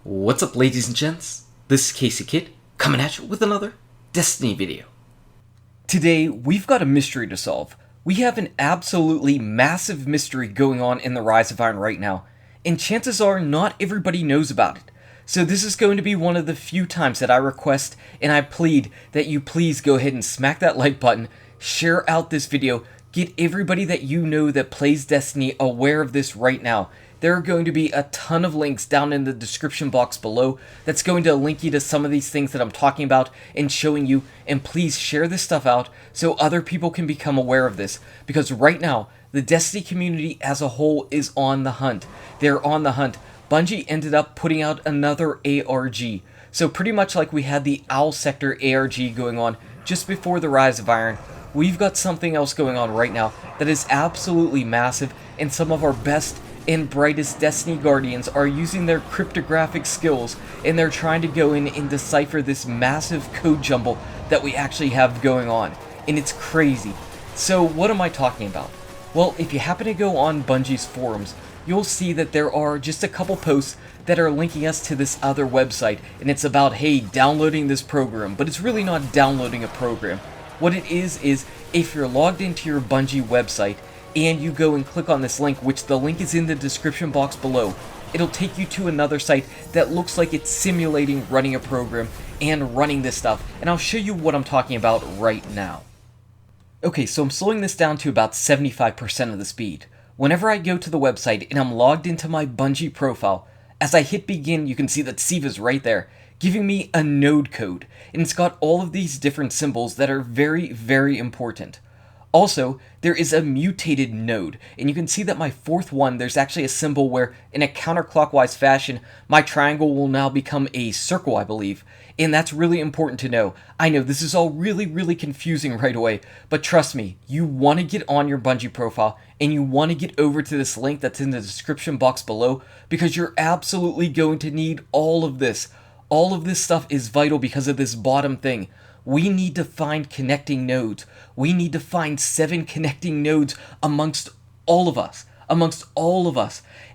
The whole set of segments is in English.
What's up, ladies and gents? This is KSigKid coming at you with another Destiny video. Today, we've got a mystery to solve. We have an absolutely massive mystery going on in the Rise of Iron right now, and chances are not everybody knows about it. So this is going to be one of the few times that I request and I plead that you please go ahead and smack that like button, share out this video, get everybody that you know that plays Destiny aware of this right now. There are going to be a ton of links down in the description box below that's going to link you to some of these things that I'm talking about and showing you, and please share this stuff out so other people can become aware of this, because right now the Destiny community as a whole is on the hunt. They're on the hunt. Bungie ended up putting out another ARG, so pretty much like we had the Owl Sector ARG going on just before the Rise of Iron, we've got something else going on right now that is absolutely massive, and some of our best and brightest Destiny Guardians are using their cryptographic skills, and they're trying to go in and decipher this massive code jumble that we actually have going on, and it's crazy. So what am I talking about? Well, if you happen to go on Bungie's forums, you'll see that there are just a couple posts that are linking us to this other website, and it's about, hey, downloading this program, but it's really not downloading a program. What it is if you're logged into your Bungie website, and you go and click on this link, which the link is in the description box below, it'll take you to another site that looks like it's simulating running a program and running this stuff, and I'll show you what I'm talking about right now. Okay, so I'm slowing this down to about 75% of the speed. Whenever I go to the website and I'm logged into my Bungie profile, as I hit begin, you can see that SIVA's right there, giving me a node code, and it's got all of these different symbols that are very, very important. Also, there is a mutated node, and you can see that my fourth one, there's actually a symbol where, in a counterclockwise fashion, my triangle will now become a circle, I believe, and that's really important to know. I know this is all really confusing right away, but trust me, you want to get on your Bungie profile, and you want to get over to this link that's in the description box below, because you're absolutely going to need all of this. All of this stuff is vital because of this bottom thing. We need to find connecting nodes. We need to find 7 connecting nodes amongst all of us.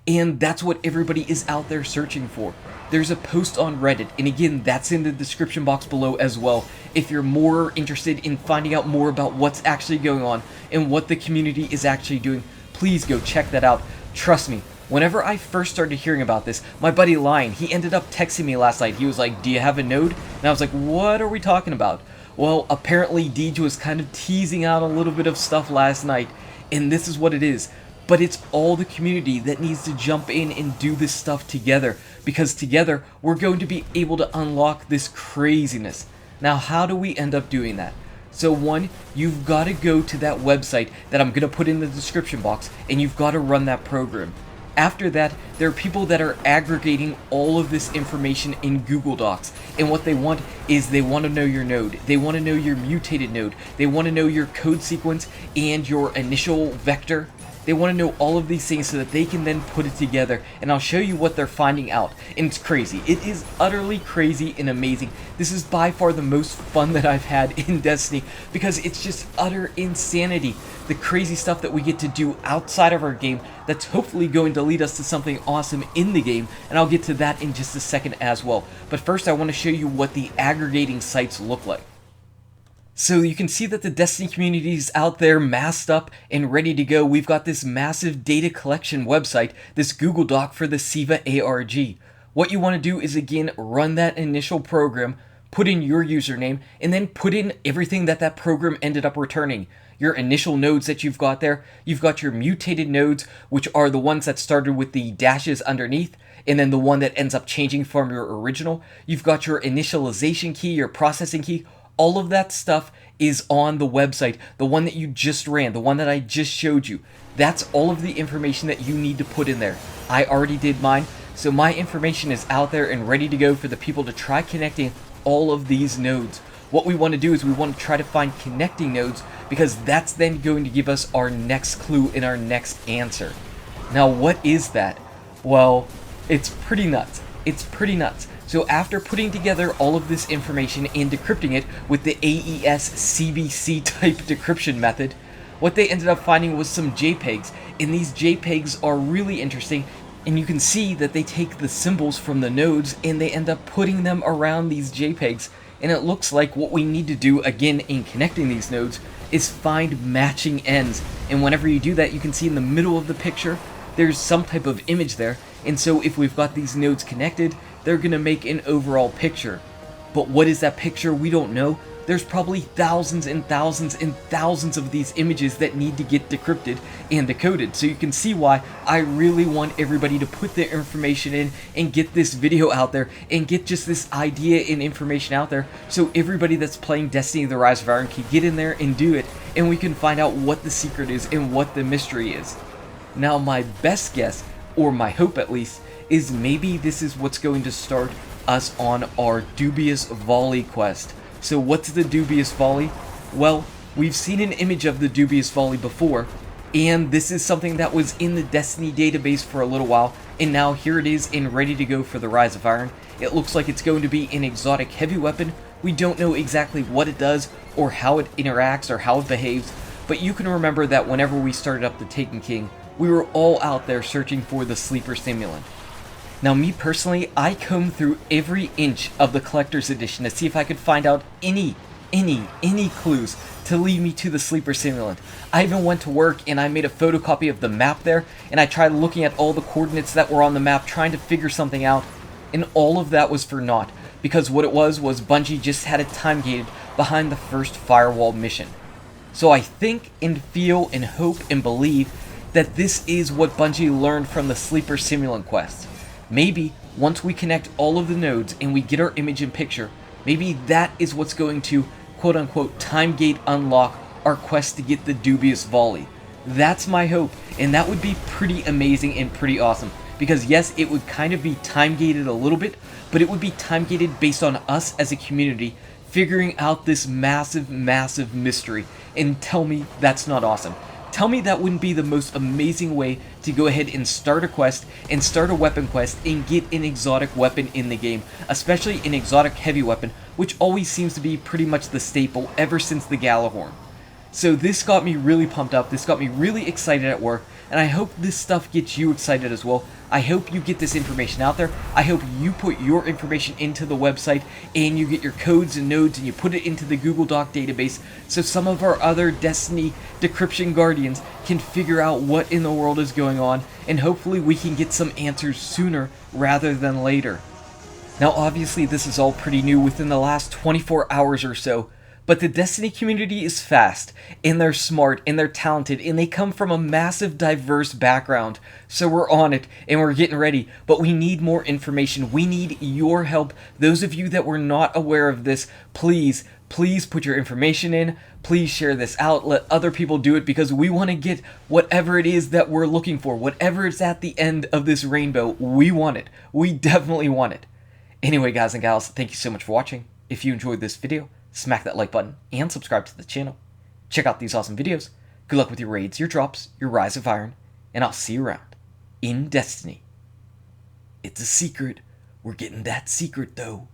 And that's what everybody is out there searching for. There's a post on Reddit, and again, that's in the description box below as well. If you're more interested in finding out more about what's actually going on and what the community is actually doing, please go check that out. Trust me. Whenever I first started hearing about this, my buddy Lion, he ended up texting me last night. He was like, do you have a node? And I was like, what are we talking about? Well, apparently Deej was kind of teasing out a little bit of stuff last night, and this is what it is. But it's all the community that needs to jump in and do this stuff together, because together we're going to be able to unlock this craziness. Now, how do we end up doing that? So one, you've got to go to that website that I'm going to put in the description box, and you've got to run that program. After that, there are people that are aggregating all of this information in Google Docs, and what they want is they want to know your node, they want to know your mutated node, they want to know your code sequence and your initial vector. They want to know all of these things so that they can then put it together, and I'll show you what they're finding out, and it's crazy. It is utterly crazy and amazing. This is by far the most fun that I've had in Destiny, because it's just utter insanity. The crazy stuff that we get to do outside of our game that's hopefully going to lead us to something awesome in the game, and I'll get to that in just a second as well. But first I want to show you what the aggregating sites look like. So you can see that the Destiny community is out there masked up and ready to go. We've got this massive data collection website, this Google Doc for the SIVA ARG. What you want to do is, again, run that initial program, put in your username, and then put in everything that that program ended up returning. Your initial nodes that you've got there, you've got your mutated nodes, which are the ones that started with the dashes underneath, and then the one that ends up changing from your original. You've got your initialization key, your processing key. All of that stuff is on the website, the one that you just ran, the one that I just showed you. That's all of the information that you need to put in there. I already did mine, so my information is out there and ready to go for the people to try connecting all of these nodes. What we want to do is we want to try to find connecting nodes, because that's then going to give us our next clue and our next answer. Now, what is that? Well, it's pretty nuts. It's pretty nuts. So after putting together all of this information and decrypting it with the AES CBC type decryption method, what they ended up finding was some JPEGs, and these JPEGs are really interesting And you can see that they take the symbols from the nodes and they end up putting them around these JPEGs. And it looks like what we need to do again in connecting these nodes is find matching ends. And whenever you do that, you can see in the middle of the picture, there's some type of image there. And so if we've got these nodes connected, they're going to make an overall picture. But what is that picture? We don't know. There's probably thousands and thousands and thousands of these images that need to get decrypted and decoded. So you can see why I really want everybody to put their information in and get this video out there and get just this idea and information out there so everybody that's playing Destiny the Rise of Iron can get in there and do it, and we can find out what the secret is and what the mystery is. Now my best guess, or my hope at least, is maybe this is what's going to start us on our Dubious Volley quest. So what's the Dubious Volley? Well, we've seen an image of the Dubious Volley before, and this is something that was in the Destiny database for a little while, and now here it is and ready to go for the Rise of Iron. It looks like it's going to be an exotic heavy weapon. We don't know exactly what it does, or how it interacts, or how it behaves, but you can remember that whenever we started up the Taken King, we were all out there searching for the sleeper stimulant. Now me personally, I combed through every inch of the collector's edition to see if I could find out any clues to lead me to the sleeper stimulant. I even went to work and I made a photocopy of the map there, and I tried looking at all the coordinates that were on the map trying to figure something out, and all of that was for naught, because what it was Bungie just had it time gated behind the first firewall mission. So I think and feel and hope and believe that this is what Bungie learned from the sleeper stimulant quest. Maybe once we connect all of the nodes and we get our image and picture, maybe that is what's going to quote-unquote time gate unlock our quest to get the Dubious Volley. That's my hope, and that would be pretty amazing and pretty awesome, because yes, it would kind of be time gated a little bit, but it would be time gated based on us as a community figuring out this massive mystery. And tell me that's not awesome. Tell me that wouldn't be the most amazing way to go ahead and start a quest and start a weapon quest and get an exotic weapon in the game, especially an exotic heavy weapon, which always seems to be pretty much the staple ever since the Gjallarhorn. So this got me really pumped up, this got me really excited at work, and I hope this stuff gets you excited as well. I hope you get this information out there. I hope you put your information into the website and you get your codes and nodes and you put it into the Google Doc database so some of our other Destiny decryption guardians can figure out what in the world is going on, and hopefully we can get some answers sooner rather than later. Now obviously this is all pretty new within the last 24 hours or so, but the Destiny community is fast, and they're smart, and they're talented, and they come from a massive diverse background. So we're on it, and we're getting ready, but we need more information. We need your help. Those of you that were not aware of this, please put your information in. Please share this out. Let other people do it, because we want to get whatever it is that we're looking for. Whatever is at the end of this rainbow, we want it. We definitely want it. Anyway, guys and gals, thank you so much for watching. If you enjoyed this video, smack that like button and subscribe to the channel. Check out these awesome videos. Good luck with your raids, your drops, your Rise of Iron, and I'll see you around in Destiny. It's a secret. We're getting that secret though.